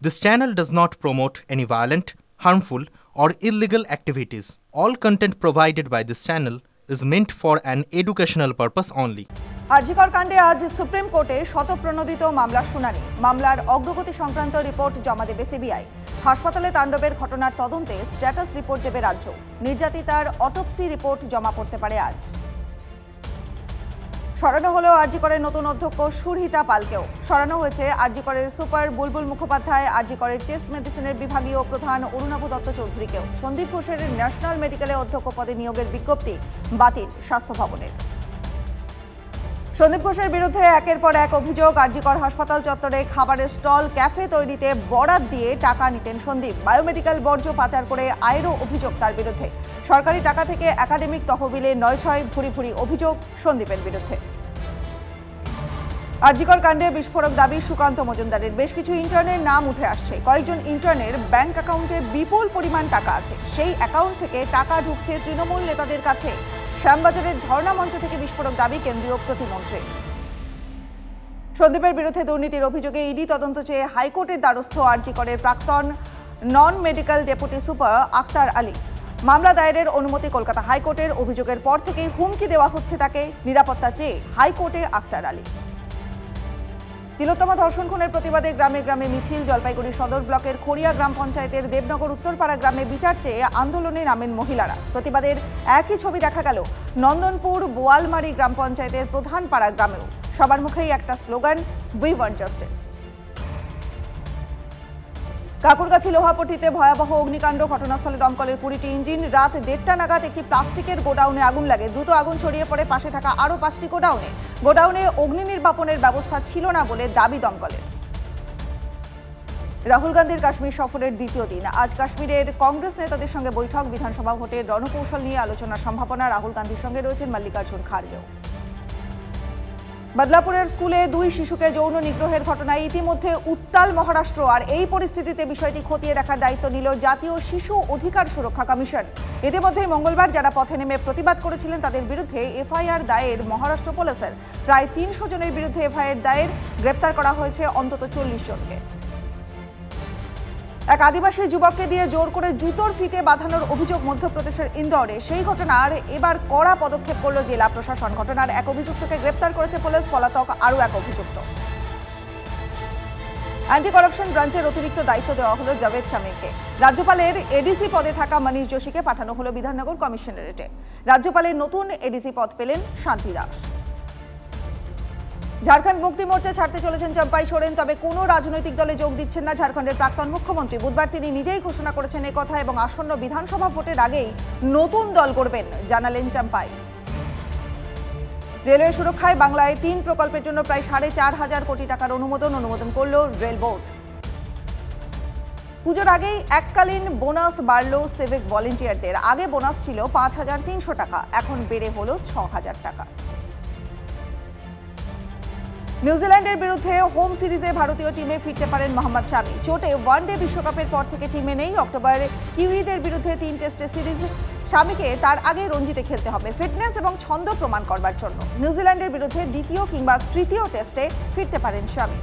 This channel does not promote any violent, harmful, or illegal activities. All content provided by this channel is meant for an educational purpose only. RG Kar কাণ্ডে আজ supreme কোর্টে শতপ্রণোদিত মামলার শুনানি। মামলার অগ্রগতি সংক্রান্ত report জমা দেবে সিবিআই। হাসপাতালে তাণ্ডবের ঘটনার তদন্তে স্ট্যাটাস রিপোর্ট দেবে রাজ্য। নির্যাতিতার অটোপসি রিপোর্ট জমা পড়তে পারে আজ। সরানো হলো আরজিকরের নতুন অধ্যক্ষ সুরহিতা পালকেও। সরানো হয়েছে আরজিকরের সুপার বুলবুল মুখোপাধ্যায়, আরজিকরের চেস্ট মেডিসিনের বিভাগীয় প্রধান অরুণাভ দত্ত চৌধুরীকেও। সন্দীপ ঘোষের ন্যাশনাল মেডিকেলে অধ্যক্ষ পদে নিয়োগের বিজ্ঞপ্তি বাতিল স্বাস্থ্য ভবনের। সন্দীপ ঘোষের বিরুদ্ধে একের পর এক অভিযোগ। আরজিকর হাসপাতাল চত্বরে খাবারের স্টল, ক্যাফে তৈরিতে বরাত দিয়ে টাকা নিতেন সন্দীপ। বায়োমেডিক্যাল বর্জ্য পাচার করে আয়েরও অভিযোগ তার বিরুদ্ধে। সরকারি টাকা থেকে একাডেমিক তহবিলে ৯/৬ ভুরি ভুরি অভিযোগ সন্দীপের বিরুদ্ধে। আরজিকর কাণ্ডে বিস্ফোরক দাবি সুকান্ত মজুমদারের। বেশ কিছু ইন্টার্নের নাম উঠে আসছে। কয়েকজন ইন্টার্নের ব্যাংক অ্যাকাউন্টে বিপুল পরিমাণ টাকা আছে। সেই অ্যাকাউন্ট থেকে টাকা ঢুকছে তৃণমূল নেতাদের কাছে। শ্যামবাজারের ধর্ণা মঞ্চ থেকে বিস্ফোরক দাবি কেন্দ্রীয় প্রতিমন্ত্রী। সন্দীপের বিরুদ্ধে দুর্নীতির অভিযোগে ইডি তদন্ত চেয়ে হাইকোর্টের দ্বারস্থ আরজিকরের প্রাক্তন non medical deputy super Akhtar Ali. মামলা দায়েরের অনুমতি কলকাতা হাইকোর্টের। অভিযোগের পর থেকেই হুমকি দেওয়া হচ্ছে তাকে। নিরাপত্তা চেয়ে হাইকোর্টে আক্তার আলী। তিলোত্তমা ধর্ষণ খুনের প্রতিবাদে গ্রামে গ্রামে মিছিল। জলপাইগুড়ি সদর ব্লকের খড়িয়া গ্রাম পঞ্চায়েতের দেবনগর উত্তরপাড়া গ্রামে বিচার চেয়ে আন্দোলনে নামেন মহিলারা। প্রতিবাদের একই ছবি দেখা গেল নন্দনপুর বোয়ালমারি গ্রাম পঞ্চায়েতের প্রধান পাড়া গ্রামেও। সবার মুখেই একটা slogan, we want justice. Kakurgachhi লোহাপট্টিতে ভয়াবহ অগ্নিকাণ্ড। ঘটনাস্থলে দমকলের 20টি ইঞ্জিন। রাত 1:30 নাগাদ একটি প্লাস্টিকের গোডাউনে আগুন লাগে। দ্রুত আগুন ছড়িয়ে পড়ে পাশে থাকা আরও 5টি গোডাউনে অগ্নি নির্বাপনের ব্যবস্থা ছিল না বলে দাবি দমকলের। রাহুল গান্ধীর কাশ্মীর সফরের দ্বিতীয় দিন। আজ কাশ্মীরের কংগ্রেস নেতাদের সঙ্গে বৈঠক। বিধানসভা ভোটের রণকৌশল নিয়ে আলোচনার সম্ভাবনা। রাহুল গান্ধীর সঙ্গে রয়েছেন মল্লিকার্জুন খাড়গেও। বদলাপুরের স্কুলে 2 শিশুকে যৌন নিগ্রহের ঘটনায় ইতিমধ্যে উত্তাল মহারাষ্ট্র। আর এই পরিস্থিতিতে বিষয়টি খতিয়ে দেখার দায়িত্ব নিল জাতীয় শিশু অধিকার সুরক্ষা কমিশন। ইতিমধ্যেই মঙ্গলবার যারা পথে নেমে প্রতিবাদ করেছিলেন তাদের বিরুদ্ধে এফআইআর দায়ের মহারাষ্ট্র পুলিশের। প্রায় 300 জনের বিরুদ্ধে এফআইআর দায়ের। গ্রেপ্তার করা হয়েছে অন্তত 40 জনকে। এক আদিবাসী যুবককে দিয়ে জোর করে জুতোর ফিতে বাঁধানোর অভিযোগ মধ্যপ্রদেশের ইন্দোরে। সেই ঘটনার এবার কড়া পদক্ষেপ করল জেলা প্রশাসন। ঘটনার এক অভিযুক্তকে গ্রেপ্তার করেছে পুলিশ। পলাতক আরও এক অভিযুক্ত। অ্যান্টি করাপশন ব্রাঞ্চের অতিরিক্ত দায়িত্ব দেওয়া হলো জাভেদ শামীরকে। রাজ্যপালের এডিসি পদে থাকা মনীষ যোশীকে পাঠানো হলো বিধাননগর কমিশনারেটে। রাজ্যপালের নতুন এডিসি পদ পেলেন শান্তি দাস। ঝাড়খণ্ড মুক্তি মোর্চা ছাড়তে চলেছেন চম্পাই সোরেন। তবে কোনো রাজনৈতিক দলে যোগ দিচ্ছেন না ঝাড়খণ্ডের প্রাক্তন মুখ্যমন্ত্রী। বুধবার তিনি নিজেই ঘোষণা করেছেন একথা এবং আসন্ন বিধানসভা ভোটের আগেই নতুন দল করবেন জানালেন চম্পাই। রেলওয়ে সুরক্ষায় বাংলায় 3 প্রকল্পের জন্য প্রায় 4,500 কোটি টাকার অনুমোদন করল রেল বোর্ড। পুজোর আগেই এককালীন বোনাস বাড়ল সিভিক ভলেন্টিয়ারদের। আগে বোনাস ছিল 5,300 টাকা, এখন বেড়ে হলো 6,000 টাকা। নিউজিল্যান্ডের বিরুদ্ধে হোম সিরিজে ভারতীয় টিমে ফিরতে পারেন মোহাম্মদ শামি। চোটে ওয়ানডে বিশ্বকাপের পর থেকে টিমে নেই। অক্টোবরে কিউইদের বিরুদ্ধে 3 টেস্টের সিরিজ। শামিকে তার আগে রঞ্জিতে খেলতে হবে ফিটনেস এবং ছন্দ প্রমাণ করবার জন্য। নিউজিল্যান্ডের বিরুদ্ধে দ্বিতীয় কিংবা তৃতীয় টেস্টে ফিরতে পারেন শামি।